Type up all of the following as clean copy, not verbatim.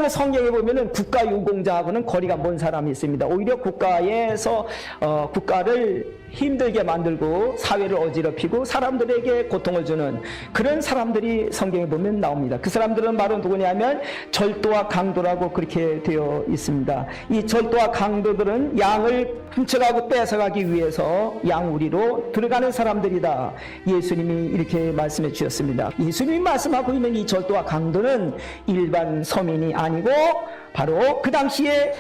이상하게 성경에 보면은 국가유공자하고는 거리가 먼 사람이 있습니다. 오히려 국가에서 국가를 힘들게 만들고 사회를 어지럽히고 사람들에게 고통을 주는 그런 사람들이 성경에 보면 나옵니다. 그 사람들은 바로 누구냐면 절도와 강도라고 그렇게 되어 있습니다. 이 절도와 강도들은 양을 훔쳐가고 뺏어가기 위해서 양우리로 들어가는 사람들이다. 예수님이 이렇게 말씀해 주셨습니다. 예수님이 말씀하고 있는 이 절도와 강도는 일반 서민이 아니고 바로 그 당시에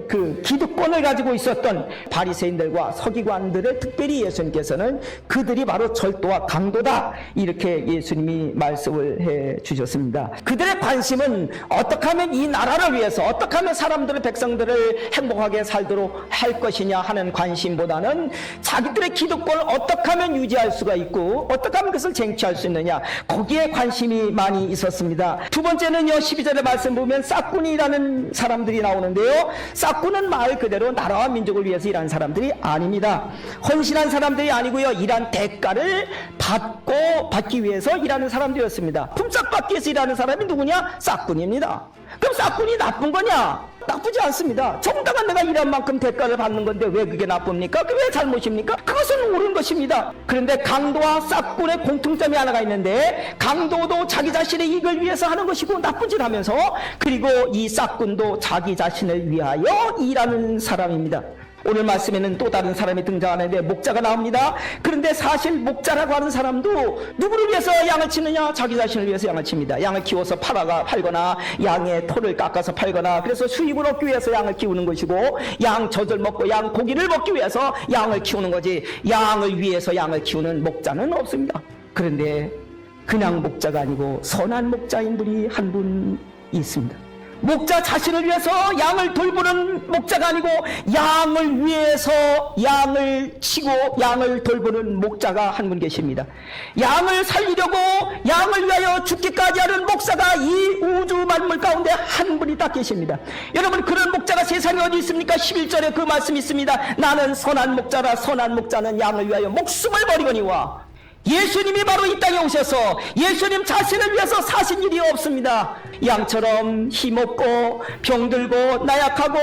그 기득권을 가지고 있었던 바리새인들과 서기관들을 특별히 예수님께서는 그들이 바로 절도와 강도다 이렇게 예수님이 말씀을 해 주셨습니다. 그들의 관심은 어떻게 하면 이 나라를 위해서 어떻게 하면 사람들의 백성들을 행복하게 살도록 할 것이냐 하는 관심보다는 자기들의 기득권을 어떻게 하면 유지할 수가 있고 어떻게 하면 그것을 쟁취할 수 있느냐 거기에 관심이 많이 있었습니다. 두 번째는요 12절의 말씀 보면 싹군이라는 사람들이 나오는데요. 싹군은 말 그대로 나라와 민족을 위해서 일하는 사람들이 아닙니다. 헌신한 사람들이 아니고요. 일한 대가를 받기 위해서 일하는 사람들이었습니다. 품삯받기 위해서 일하는 사람이 누구냐? 싹군입니다. 그럼 싹군이 나쁜 거냐? 나쁘지 않습니다. 정당한 내가 일한 만큼 대가를 받는 건데 왜 그게 나쁩니까? 그게 왜 잘못입니까? 그것은 옳은 것입니다. 그런데 강도와 싹군의 공통점이 하나가 있는데 강도도 자기 자신의 이익을 위해서 하는 것이고 나쁜 짓 하면서 그리고 이 싹군도 자기 자신을 위하여 일하는 사람입니다. 오늘 말씀에는 또 다른 사람이 등장하는데 목자가 나옵니다. 그런데 사실 목자라고 하는 사람도 누구를 위해서 양을 치느냐? 자기 자신을 위해서 양을 칩니다. 양을 키워서 팔거나 양의 털을 깎아서 팔거나 그래서 수입을 얻기 위해서 양을 키우는 것이고 양 젖을 먹고 양 고기를 먹기 위해서 양을 키우는 거지 양을 위해서 양을 키우는 목자는 없습니다. 그런데 그냥 목자가 아니고 선한 목자인 분이 한 분 있습니다. 목자 자신을 위해서 양을 돌보는 목자가 아니고 양을 위해서 양을 치고 양을 돌보는 목자가 한 분 계십니다. 양을 살리려고 양을 위하여 죽기까지 하는 목사가 이 우주 만물 가운데 한 분이 딱 계십니다. 여러분 그런 목자가 세상에 어디 있습니까? 11절에 그 말씀이 있습니다. 나는 선한 목자라 선한 목자는 양을 위하여 목숨을 버리거니와. 예수님이 바로 이 땅에 오셔서 예수님 자신을 위해서 사신 일이 없습니다. 양처럼 힘없고 병들고 나약하고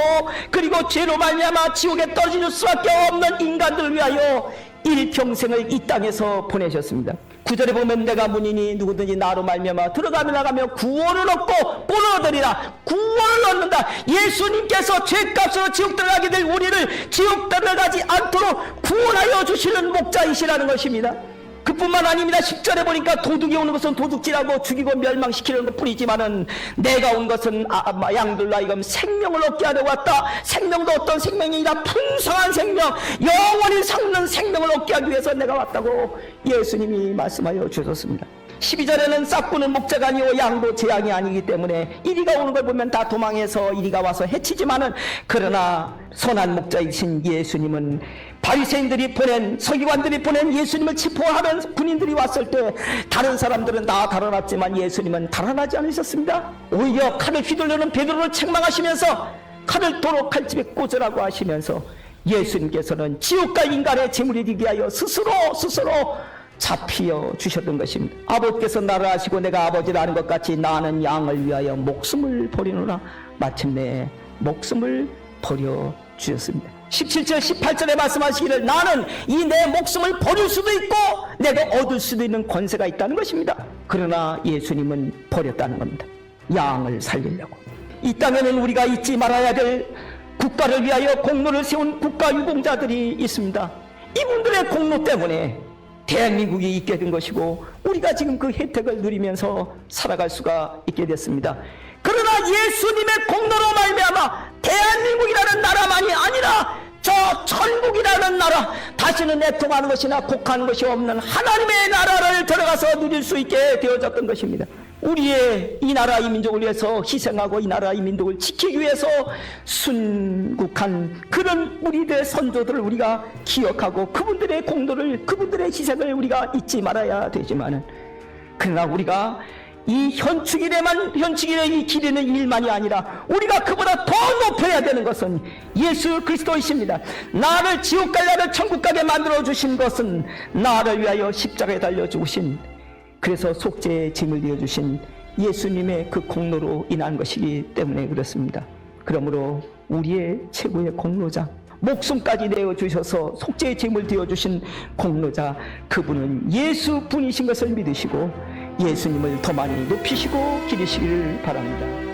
그리고 죄로 말미암아 지옥에 떨어질 수밖에 없는 인간들을 위하여 일평생을 이 땅에서 보내셨습니다. 9절에 보면 내가 문이니 누구든지 나로 말미암아 들어가며 나가며 구원을 얻고 본을 얻으리라. 구원을 얻는다. 예수님께서 죄값으로 지옥 들어가게 될 우리를 지옥 들어가지 않도록 구원하여 주시는 목자이시라는 것입니다. 그뿐만 아닙니다. 10절에 보니까 도둑이 오는 것은 도둑질하고 죽이고 멸망시키는 것 뿐이지만은 내가 온 것은 양들로 하여금 생명을 얻게 하려 왔다. 생명도 어떤 생명이 아니라 풍성한 생명, 영원히 삭는 생명을 얻게 하기 위해서 내가 왔다고 예수님이 말씀하여 주셨습니다. 12절에는 싹군은 목자가 아니고 양도 제 양이 아니기 때문에 이리가 오는 걸 보면 다 도망해서 이리가 와서 해치지만은 그러나 선한 목자이신 예수님은 바리새인들이 보낸 서기관들이 보낸 예수님을 체포하는 군인들이 왔을 때 다른 사람들은 다 달아났지만 예수님은 달아나지 않으셨습니다. 오히려 칼을 휘둘르는 베드로를 책망하시면서 칼을 도로 칼집에 꽂으라고 하시면서 예수님께서는 지옥과 인간의 재물이 되게 하여 스스로 잡히어 주셨던 것입니다. 아버지께서 나를 아시고 내가 아버지를 아는 것 같이 나는 양을 위하여 목숨을 버리노라. 마침내 목숨을 버려 주셨습니다. 17절 18절에 말씀하시기를 나는 이 내 목숨을 버릴 수도 있고 내가 얻을 수도 있는 권세가 있다는 것입니다. 그러나 예수님은 버렸다는 겁니다. 양을 살리려고. 이 땅에는 우리가 잊지 말아야 될 국가를 위하여 공로를 세운 국가유공자들이 있습니다. 이분들의 공로 때문에 대한민국이 있게 된 것이고 우리가 지금 그 혜택을 누리면서 살아갈 수가 있게 됐습니다. 그러나 예수님의 공로로 말미암아 대한민국이라는 나라만이 아니라 저 천국이라는 나라, 다시는 애통하는 것이나 곡하는 것이 없는 하나님의 나라를 들어가서 누릴 수 있게 되어졌던 것입니다. 우리의 이 나라 이 민족을 위해서 희생하고 이 나라 이 민족을 지키기 위해서 순국한 그런 우리들의 선조들을 우리가 기억하고 그분들의 공로를 그분들의 희생을 우리가 잊지 말아야 되지만은 그러나 우리가 이 현충일의 기리는 일만이 아니라 우리가 그보다 더 높여야 되는 것은 예수 그리스도이십니다. 나를 지옥 갈 나를 천국 가게 만들어 주신 것은 나를 위하여 십자가에 달려 죽으신 그래서 속죄의 짐을 지어 주신 예수님의 그 공로로 인한 것이기 때문에 그렇습니다. 그러므로 우리의 최고의 공로자, 목숨까지 내어주셔서 속죄의 제물 되어주신 공로자, 그분은 예수분이신 것을 믿으시고 예수님을 더 많이 높이시고 기리시기를 바랍니다.